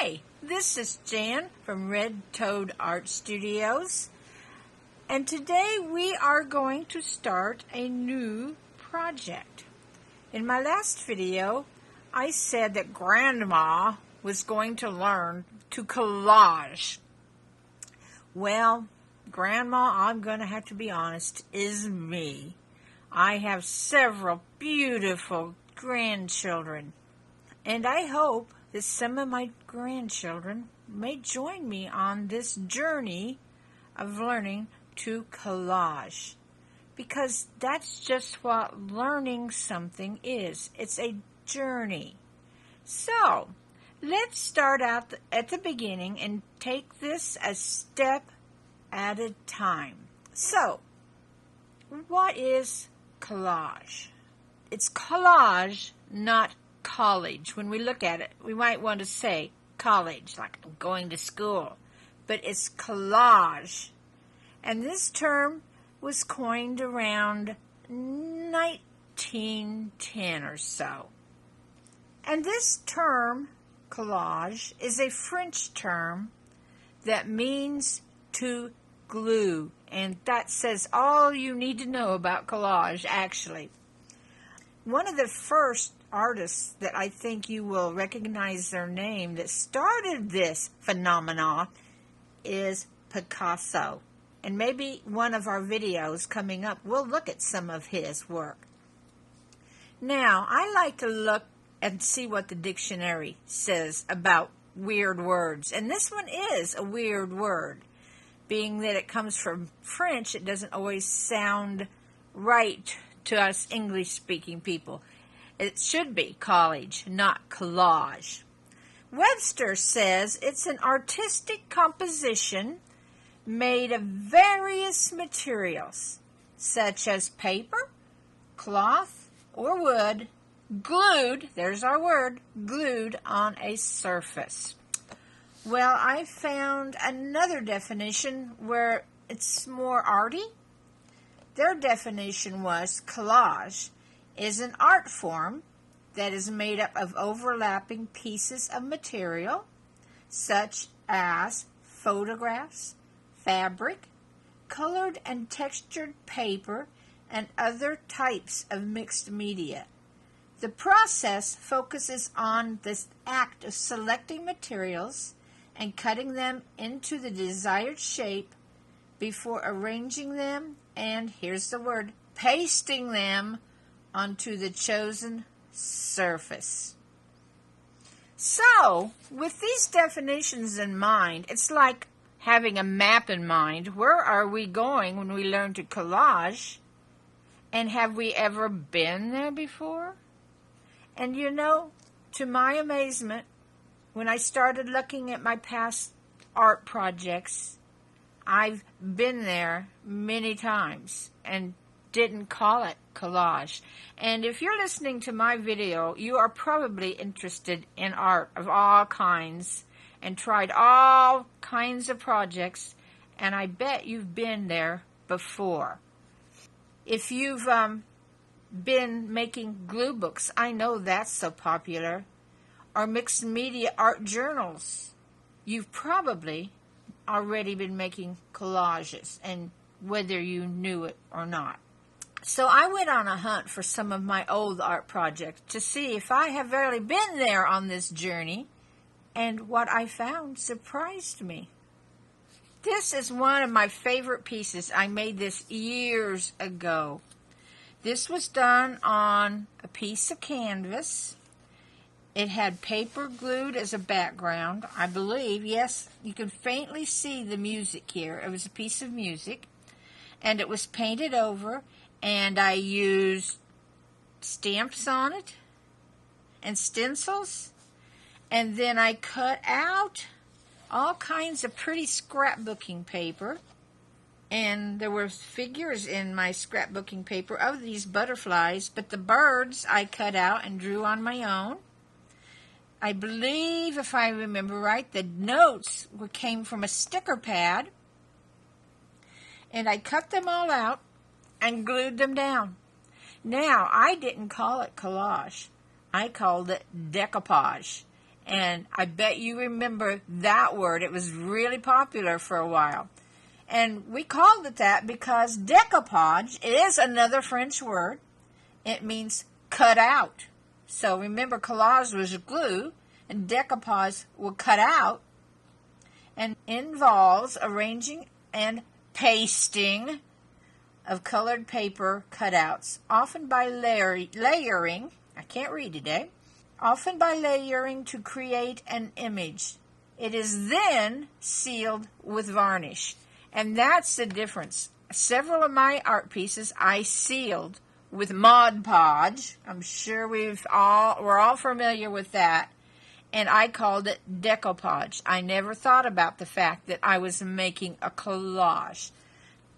Hi, this is Jan from Red Toad Art Studios, and today we are going to start a new project. In my last video, I said that Grandma was going to learn to collage. Well, Grandma, I'm going to have to be honest, is me. I have several beautiful grandchildren, and I hope that some of my grandchildren may join me on this journey of learning to collage, because that's just what learning something is. It's a journey. So let's start out at the beginning and take this a step at a time. So what is collage? It's collage, not college. When we look at it, we might want to say college, like I'm going to school, but it's collage. And this term was coined around 1910 or so. And this term, collage, is a French term that means to glue. And that says all you need to know about collage, actually. One of the first artists that I think you will recognize their name that started this phenomenon is Picasso. And maybe one of our videos coming up, we'll look at some of his work. Now, I like to look and see what the dictionary says about weird words. And this one is a weird word. Being that it comes from French, it doesn't always sound right to us English-speaking people. It should be college, not collage. Webster says it's an artistic composition made of various materials, such as paper, cloth, or wood, glued, there's our word, glued on a surface. Well, I found another definition where it's more arty. Their definition was collage is an art form that is made up of overlapping pieces of material, such as photographs, fabric, colored and textured paper, and other types of mixed media. The process focuses on this act of selecting materials and cutting them into the desired shape before arranging them, and here's the word, pasting them onto the chosen surface. So, with these definitions in mind, it's like having a map in mind. Where are we going when we learn to collage? And have we ever been there before? And you know, to my amazement, when I started looking at my past art projects, I've been there many times and didn't call it collage. And if you're listening to my video, you are probably interested in art of all kinds and tried all kinds of projects, and I bet you've been there before. If you've been making glue books, I know that's so popular, or mixed media art journals, you've probably already been making collages, and whether you knew it or not. So I went on a hunt for some of my old art projects to see if I have really been there on this journey, and what I found surprised me. This is one of my favorite pieces. I made this years ago. This was done on a piece of canvas. It had paper glued as a background, I believe. Yes, you can faintly see the music here. It was a piece of music, and it was painted over, and I used stamps on it and stencils, and then I cut out all kinds of pretty scrapbooking paper, and there were figures in my scrapbooking paper of these butterflies, but the birds I cut out and drew on my own. I believe, if I remember right, the notes came from a sticker pad, and I cut them all out and glued them down. Now, I didn't call it collage. I called it decoupage. And I bet you remember that word. It was really popular for a while. And we called it that because decoupage is another French word. It means cut out. So remember, collage was glue, and decoupage will cut out, and involves arranging and pasting of colored paper cutouts, often by layering. I can't read today. Often by layering to create an image. It is then sealed with varnish. And that's the difference. Several of my art pieces I sealed with Mod Podge. I'm sure we're all familiar with that. And I called it decoupage. I never thought about the fact that I was making a collage.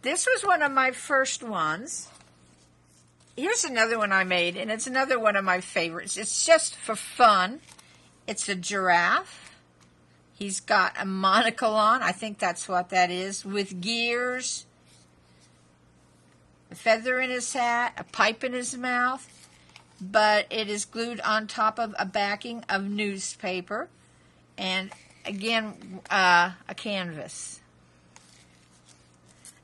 This was one of my first ones. Here's another one I made, and it's another one of my favorites. It's just for fun. It's a giraffe. He's got a monocle on. I think that's what that is, with gears, a feather in his hat, a pipe in his mouth. But it is glued on top of a backing of newspaper, and again, a canvas.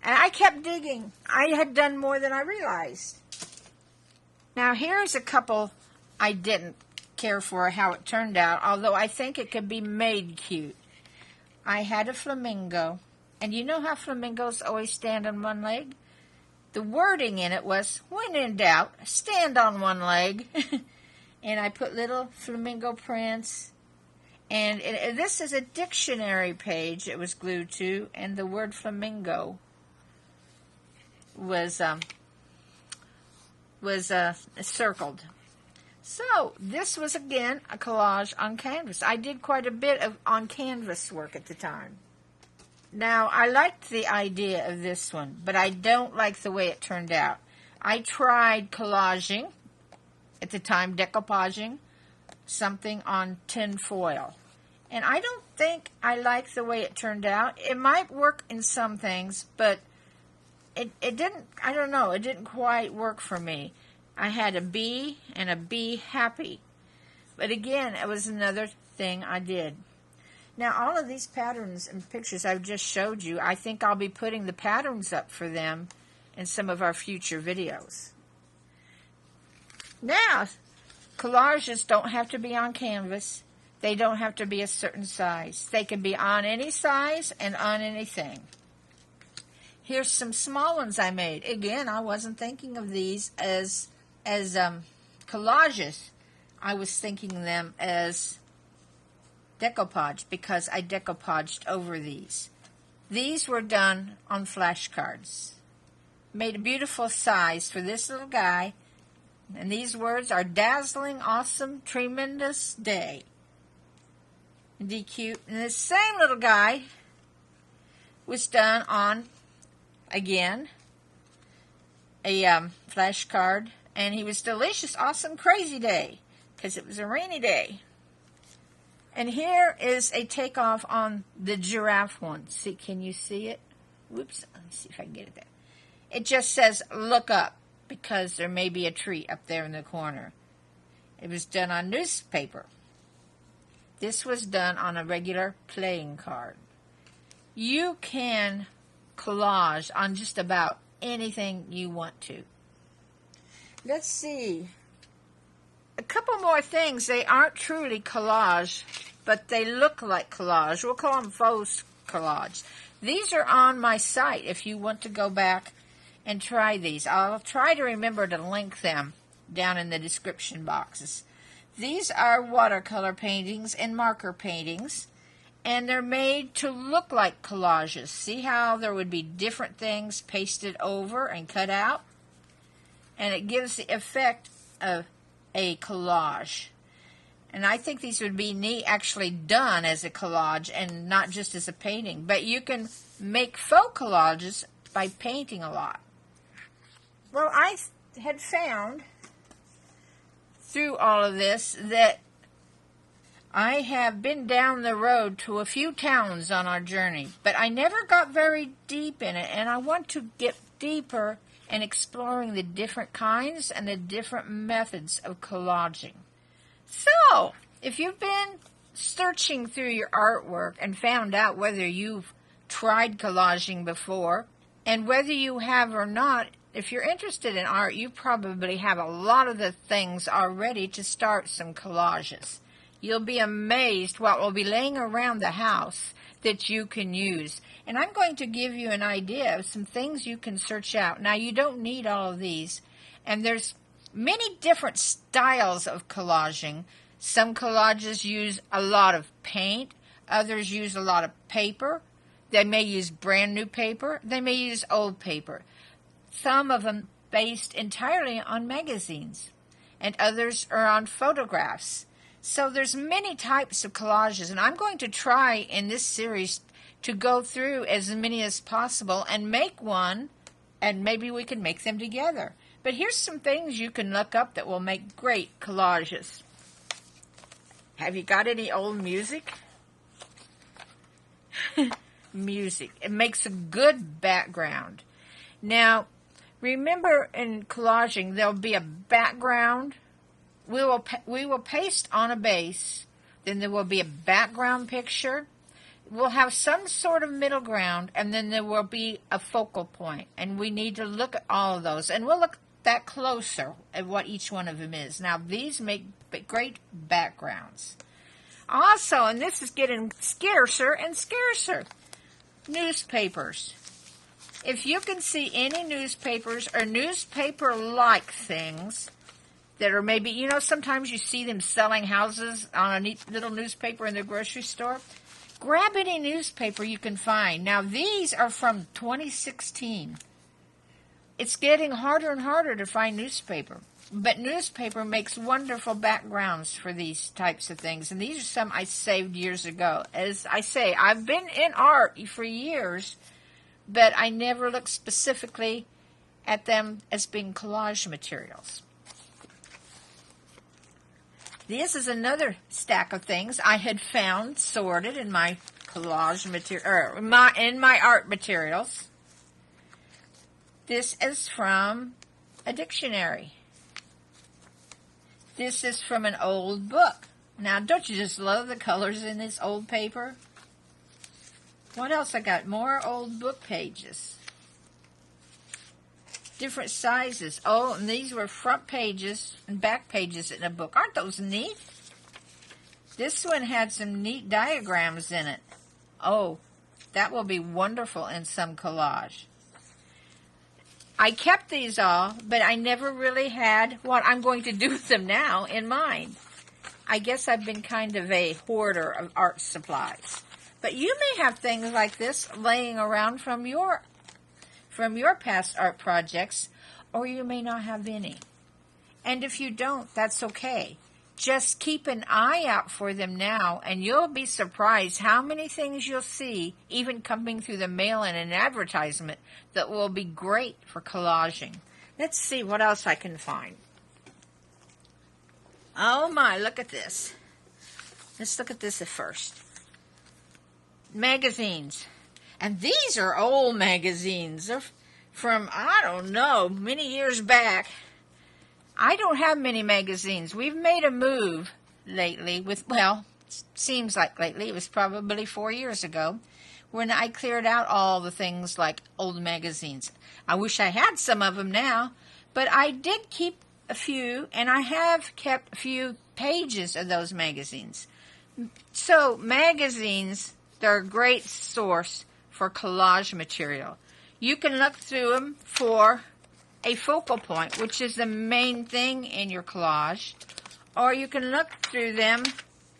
And I kept digging. I had done more than I realized. Now here's a couple I didn't care for how it turned out, although I think it could be made cute. I had a flamingo, and you know how flamingos always stand on one leg? The wording in it was, when in doubt, stand on one leg. And I put little flamingo prints. And this is a dictionary page it was glued to, and the word flamingo was circled. So this was again a collage on canvas. I did quite a bit of on canvas work at the time. Now, I liked the idea of this one, but I don't like the way it turned out. I tried collaging, at the time decoupaging, something on tin foil. And I don't think I like the way it turned out. It might work in some things, but it didn't, I don't know, it didn't quite work for me. I had a bee and a bee happy. But again, it was another thing I did. Now, all of these patterns and pictures I've just showed you, I think I'll be putting the patterns up for them in some of our future videos. Now, collages don't have to be on canvas. They don't have to be a certain size. They can be on any size and on anything. Here's some small ones I made. Again, I wasn't thinking of these as collages. I was thinking them as decoupage because I decoupaged over these. These were done on flashcards. Made a beautiful size for this little guy. And these words are dazzling, awesome, tremendous day. Isn't he cute? And this same little guy was done on, again, a flashcard. And he was delicious, awesome, crazy day. Because it was a rainy day. And here is a takeoff on the giraffe one. See, can you see it? Whoops, let me see if I can get it there. It just says, look up, because there may be a tree up there in the corner. It was done on newspaper. This was done on a regular playing card. You can collage on just about anything you want to. Let's see. A couple more things. They aren't truly collage, but they look like collage. We'll call them faux collage. These are on my site if you want to go back and try these. I'll try to remember to link them down in the description boxes. These are watercolor paintings and marker paintings, and they're made to look like collages. See how there would be different things pasted over and cut out? And it gives the effect of a collage. And I think these would be neat actually done as a collage and not just as a painting. But you can make faux collages by painting a lot. Well, I had found through all of this that I have been down the road to a few towns on our journey, but I never got very deep in it, and I want to get deeper in exploring the different kinds and the different methods of collaging. So, if you've been searching through your artwork and found out whether you've tried collaging before, and whether you have or not, if you're interested in art, you probably have a lot of the things already to start some collages. You'll be amazed what will be laying around the house that you can use. And I'm going to give you an idea of some things you can search out. Now, you don't need all of these. And there's many different styles of collaging. Some collages use a lot of paint. Others use a lot of paper. They may use brand new paper. They may use old paper. Some of them based entirely on magazines. And others are on photographs. So there's many types of collages. And I'm going to try in this series to go through as many as possible and make one. And maybe we can make them together. But here's some things you can look up that will make great collages. Have you got any old music? Music. It makes a good background. Now, remember in collaging, there'll be a background. We will paste on a base. Then there will be a background picture. We'll have some sort of middle ground, and then there will be a focal point. And we need to look at all of those. And we'll look that closer at what each one of them is. Now, these make great backgrounds. Also, and this is getting scarcer and scarcer, newspapers. If you can see any newspapers or newspaper-like things that are maybe, you know, sometimes you see them selling houses on a neat little newspaper in the grocery store. Grab any newspaper you can find. Now, these are from 2016. It's getting harder and harder to find newspaper. But newspaper makes wonderful backgrounds for these types of things. And these are some I saved years ago. As I say, I've been in art for years, but I never looked specifically at them as being collage materials. This is another stack of things I had found sorted in my collage material, or in my art materials. This is from a dictionary. This is from an old book. Now, don't you just love the colors in this old paper? What else I got? More old book pages. Different sizes. Oh, and these were front pages and back pages in a book. Aren't those neat? This one had some neat diagrams in it. Oh, that will be wonderful in some collage. I kept these all, but I never really had what I'm going to do with them now in mind. I guess I've been kind of a hoarder of art supplies. But you may have things like this laying around from your past art projects, or you may not have any. And if you don't, that's okay. Just keep an eye out for them now, and you'll be surprised how many things you'll see, even coming through the mail in an advertisement, that will be great for collaging. Let's see what else I can find. Oh my, look at this. Let's look at this at first. Magazines. And these are old magazines. They're from, I don't know, many years back. I don't have many magazines. We've made a move lately with, well, seems like lately. It was probably 4 years ago when I cleared out all the things like old magazines. I wish I had some of them now, but I did keep a few, and I have kept a few pages of those magazines. So magazines, they're a great source for collage material. You can look through them for a focal point, which is the main thing in your collage, or you can look through them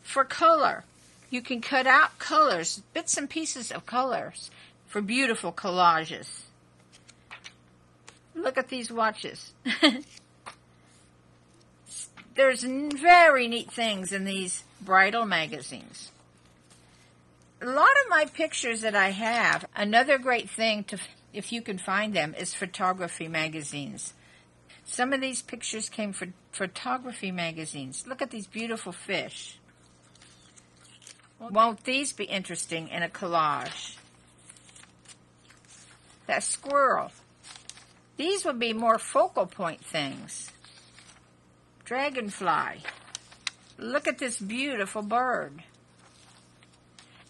for color. You can cut out colors, bits and pieces of colors, for beautiful collages. Look at these watches. There's very neat things in these bridal magazines. A lot of my pictures that I have, another great thing to, if you can find them, is photography magazines. Some of these pictures came from photography magazines. Look at these beautiful fish. Won't these be interesting in a collage? That squirrel. These would be more focal point things. Dragonfly. Look at this beautiful bird.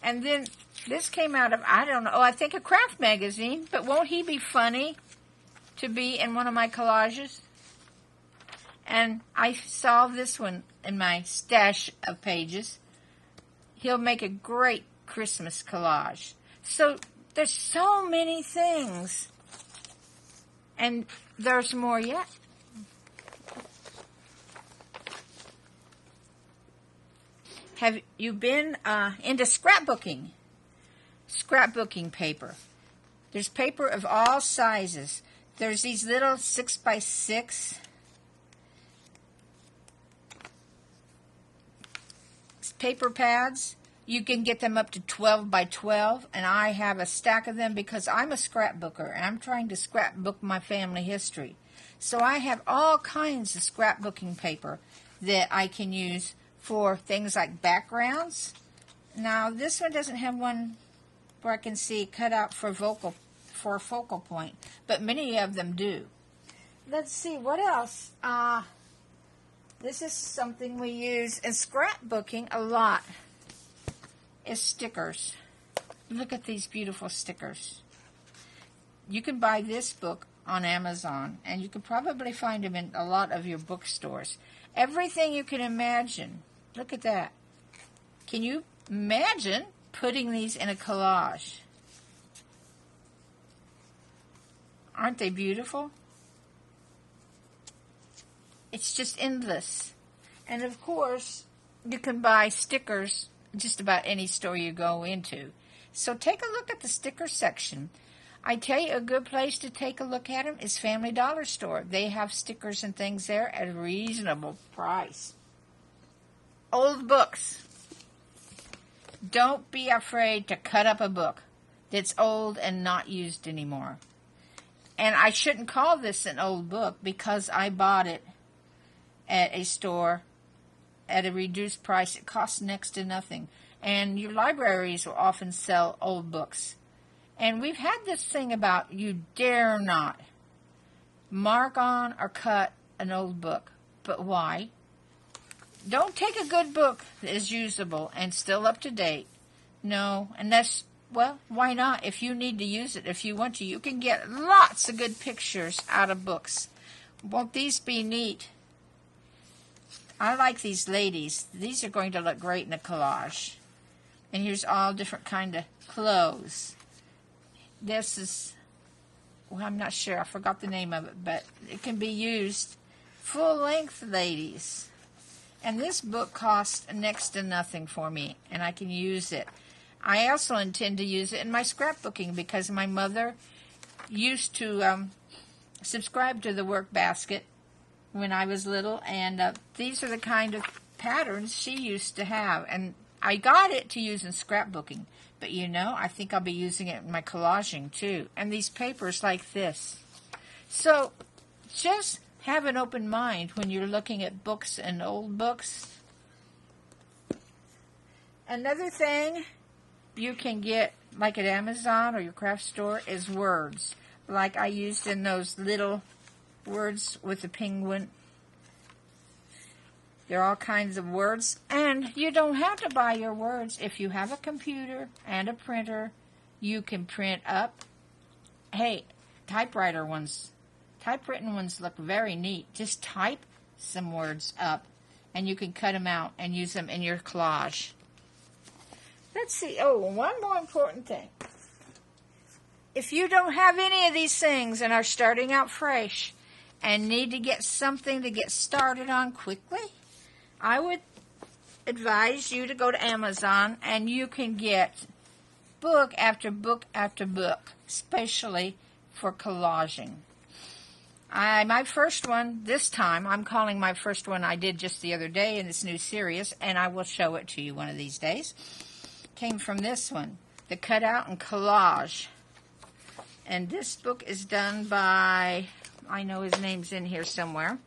And then this came out of, I don't know, I think a craft magazine, but won't he be funny to be in one of my collages? And I saw this one in my stash of pages. He'll make a great Christmas collage. So there's so many things. And there's more yet. Have you been into scrapbooking? Scrapbooking paper. There's paper of all sizes. There's these little 6x6 paper pads. You can get them up to 12 by 12, and I have a stack of them because I'm a scrapbooker, and I'm trying to scrapbook my family history. So I have all kinds of scrapbooking paper that I can use for things like backgrounds. Now, this one doesn't have one where I can see cut out for a focal point, but many of them do. Let's see, what else? This is something we use in scrapbooking a lot, is stickers. Look at these beautiful stickers. You can buy this book on Amazon, and you can probably find them in a lot of your bookstores. Everything you can imagine. Look at that. Can you imagine putting these in a collage? Aren't they beautiful? It's just endless. And of course, you can buy stickers just about any store you go into. So take a look at the sticker section. I tell you, a good place to take a look at them is Family Dollar Store. They have stickers and things there at a reasonable price. Old books. Don't be afraid to cut up a book that's old and not used anymore. And I shouldn't call this an old book because I bought it at a store at a reduced price. It costs next to nothing. And your libraries will often sell old books. And we've had this thing about you dare not mark on or cut an old book. But why? Don't take a good book that is usable and still up to date. No, and that's, well, why not? If you need to use it, if you want to, you can get lots of good pictures out of books. Won't these be neat? I like these ladies. These are going to look great in a collage. And here's all different kind of clothes. This is, well, I'm not sure. I forgot the name of it, but it can be used full-length, ladies. And this book cost next to nothing for me, and I can use it. I also intend to use it in my scrapbooking because my mother used to subscribe to the work basket when I was little, and these are the kind of patterns she used to have. And I got it to use in scrapbooking, but you know, I think I'll be using it in my collaging too. And these papers like this. So just have an open mind when you're looking at books and old books. Another thing you can get, like at Amazon or your craft store, is words. Like I used in those little words with the penguin. There are all kinds of words. And you don't have to buy your words. If you have a computer and a printer, you can print up. Hey, typewritten ones look very neat. Just type some words up, and you can cut them out and use them in your collage. Let's see. Oh, one more important thing. If you don't have any of these things and are starting out fresh and need to get something to get started on quickly, I would advise you to go to Amazon, and you can get book after book after book, especially for collaging. My first one, this time, I'm calling my first one I did just the other day in this new series, and I will show it to you one of these days, came from this one, the Cutout and Collage. And this book is done by, I know his name's in here somewhere.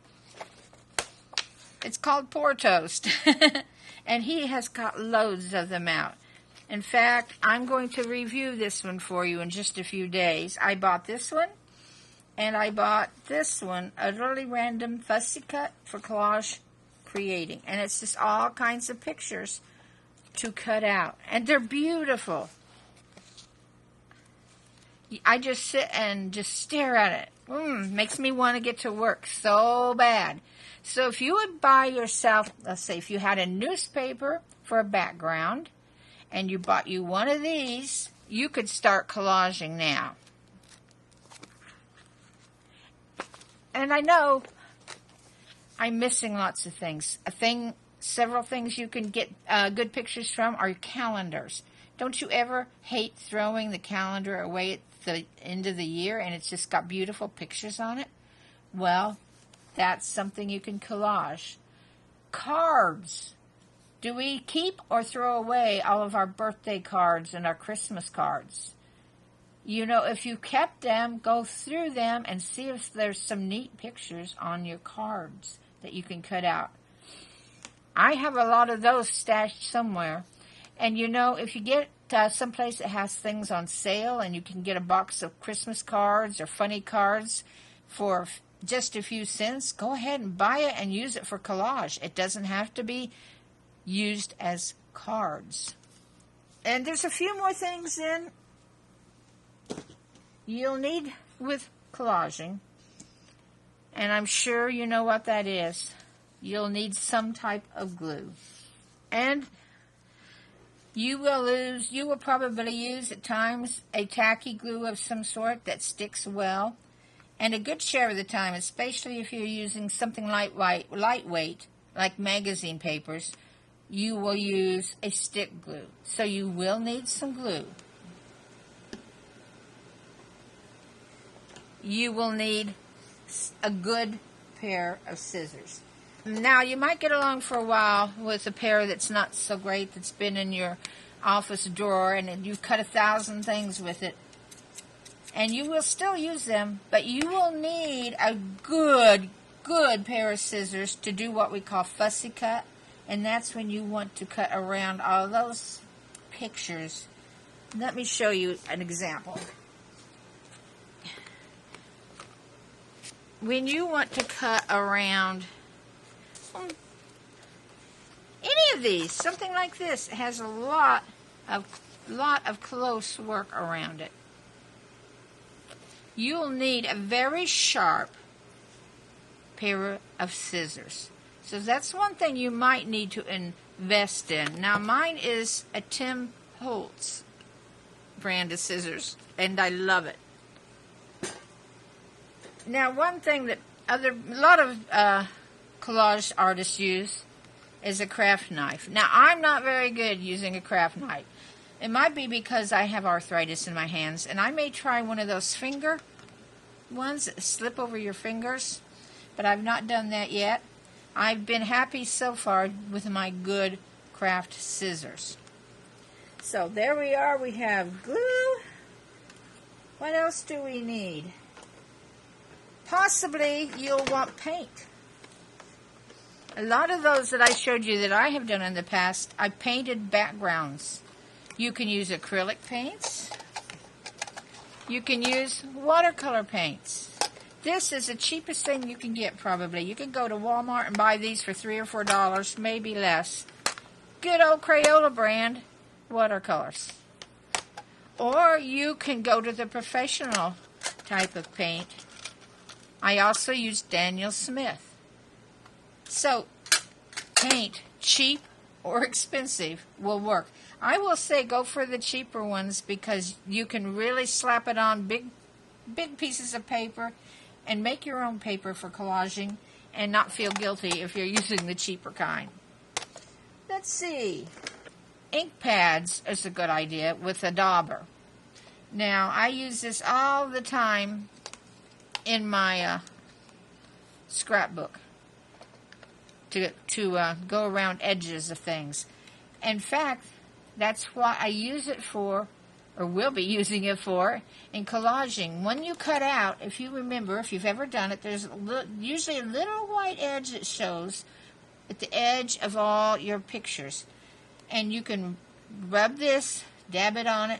It's called Poor Toast, and he has got loads of them out. In fact, I'm going to review this one for you in just a few days. I bought this one. And I bought this one, a really random fussy cut for collage creating. And it's just all kinds of pictures to cut out, and they're beautiful. I just sit and just stare at it. Makes me want to get to work so bad. So if you would buy yourself, let's say if you had a newspaper for a background and you bought you one of these, you could start collaging now. And I know I'm missing lots of things. Several things you can get good pictures from are calendars. Don't you ever hate throwing the calendar away at the end of the year and it's just got beautiful pictures on it? Well, that's something you can collage. Cards. Do we keep or throw away all of our birthday cards and our Christmas cards? You know, if you kept them, go through them and see if there's some neat pictures on your cards that you can cut out. I have a lot of those stashed somewhere. And you know, if you get someplace that has things on sale and you can get a box of Christmas cards or funny cards for just a few cents, go ahead and buy it and use it for collage. It doesn't have to be used as cards. And there's a few more things in you'll need with collaging, and I'm sure you know what that is. You'll need some type of glue, and you will probably use at times a tacky glue of some sort that sticks well, and a good share of the time, especially if you're using something lightweight like magazine papers, you will use a stick glue. So you will need some glue. You will need a good pair of scissors. Now, you might get along for a while with a pair that's not so great, that's been in your office drawer, and you've cut 1,000 things with it. And you will still use them, but you will need a good pair of scissors to do what we call fussy cut. And that's when you want to cut around all those pictures. Let me show you an example. When you want to cut around any of these, something like this, it has a lot of close work around it. You'll need a very sharp pair of scissors. So that's one thing you might need to invest in. Now, mine is a Tim Holtz brand of scissors, and I love it. Now, one thing that a lot of collage artists use is a craft knife. Now, I'm not very good using a craft knife. It might be because I have arthritis in my hands, and I may try one of those finger ones that slip over your fingers, but I've not done that yet. I've been happy so far with my good craft scissors. So there we are. We have glue. What else do we need? Possibly you'll want paint. A lot of those that I showed you that I have done in the past, I painted backgrounds. You can use acrylic paints. You can use watercolor paints. This is the cheapest thing you can get, probably. You can go to Walmart and buy these for $3 or $4, maybe less. Good old Crayola brand watercolors. Or you can go to the professional type of paint. I also use Daniel Smith. So, paint, cheap or expensive, will work. I will say go for the cheaper ones because you can really slap it on big pieces of paper and make your own paper for collaging and not feel guilty if you're using the cheaper kind. Let's see. Ink pads is a good idea with a dauber. Now, I use this all the time in my scrapbook to go around edges of things. In fact, that's what I use it for, or will be using it for, in collaging. When you cut out, if you remember, if you've ever done it, there's usually a little white edge that shows at the edge of all your pictures. And you can rub this, dab it on it,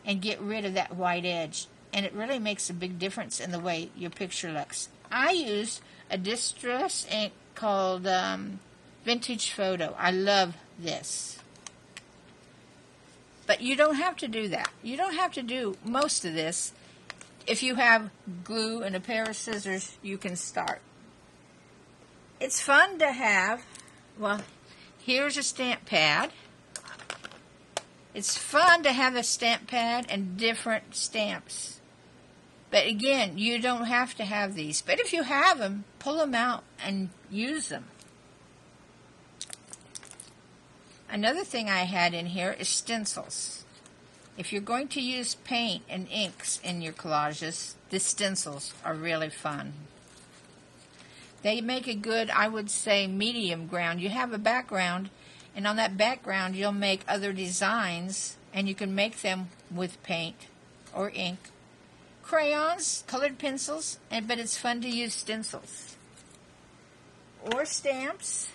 and get rid of that white edge. And it really makes a big difference in the way your picture looks. I use a distress ink called Vintage Photo. I love this. But you don't have to do that. You don't have to do most of this. If you have glue and a pair of scissors, you can start. It's fun to have, well, here's a stamp pad. It's fun to have a stamp pad and different stamps. But again, you don't have to have these. But if you have them, pull them out and use them. Another thing I had in here is stencils. If you're going to use paint and inks in your collages, the stencils are really fun. They make a good, I would say, medium ground. You have a background, and on that background you'll make other designs, and you can make them with paint or ink. Crayons, colored pencils, but it's fun to use stencils. Or stamps.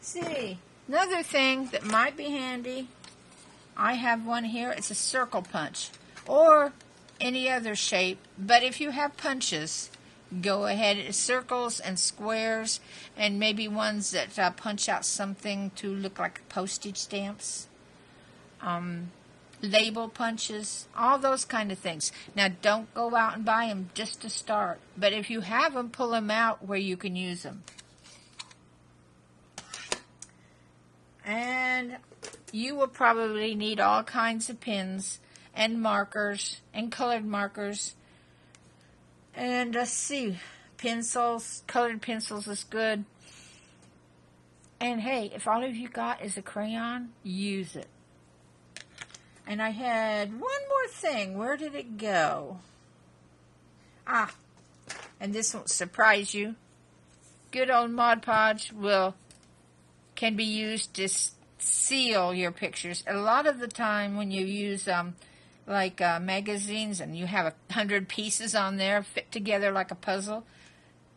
See, another thing that might be handy, I have one here, it's a circle punch, or any other shape, but if you have punches, go ahead, circles and squares, and maybe ones that punch out something to look like postage stamps, label punches, all those kind of things. Now, don't go out and buy them just to start, but if you have them, pull them out where you can use them. And you will probably need all kinds of pens and markers and colored markers. And let's see, pencils, colored pencils is good. And hey, if all of you got is a crayon, use it. And I had one more thing. Where did it go? Ah, and this won't surprise you. Good old Mod Podge can be used to seal your pictures. A lot of the time when you use magazines and you have 100 pieces on there fit together like a puzzle,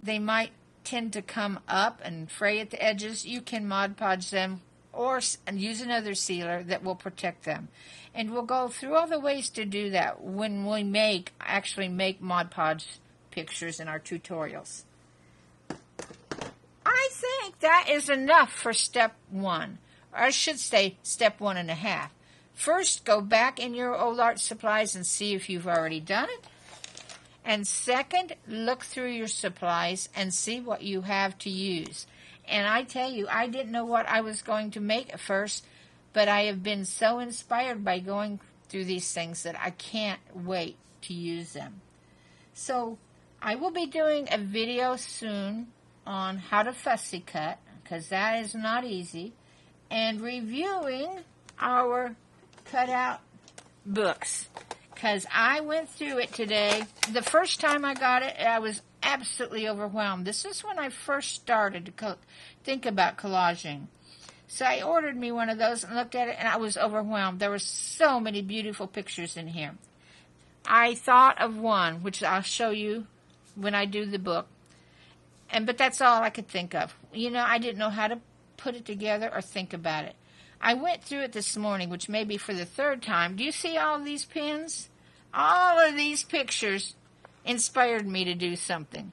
they might tend to come up and fray at the edges. You can Mod Podge them or use another sealer that will protect them. And we'll go through all the ways to do that when we actually make Mod Podge pictures in our tutorials. I think that is enough for step 1. Or I should say step 1.5. First, go back in your old art supplies and see if you've already done it. And second, look through your supplies and see what you have to use. And I tell you, I didn't know what I was going to make at first, but I have been so inspired by going through these things that I can't wait to use them. So, I will be doing a video soon on how to fussy cut, because that is not easy, and reviewing our cutout books, because I went through it today. The first time I got it, I was absolutely overwhelmed. This is when I first started to think about collaging. So I ordered me one of those and looked at it, and I was overwhelmed. There were so many beautiful pictures in here. I thought of one, which I'll show you when I do the book. But that's all I could think of. You know, I didn't know how to put it together or think about it. I went through it this morning, which may be for the 3rd time. Do you see all these pins? All of these pictures inspired me to do something.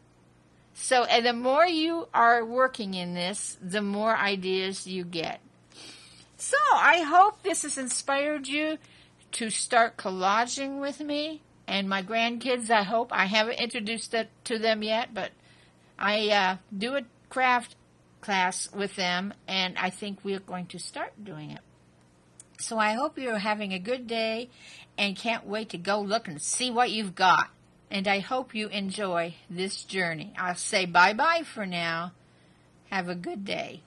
So, and the more you are working in this, the more ideas you get. So, I hope this has inspired you to start collaging with me. And my grandkids, I hope. I haven't introduced it to them yet, but I do a craft class with them, and I think we're going to start doing it. So I hope you're having a good day and can't wait to go look and see what you've got. And I hope you enjoy this journey. I'll say bye-bye for now. Have a good day.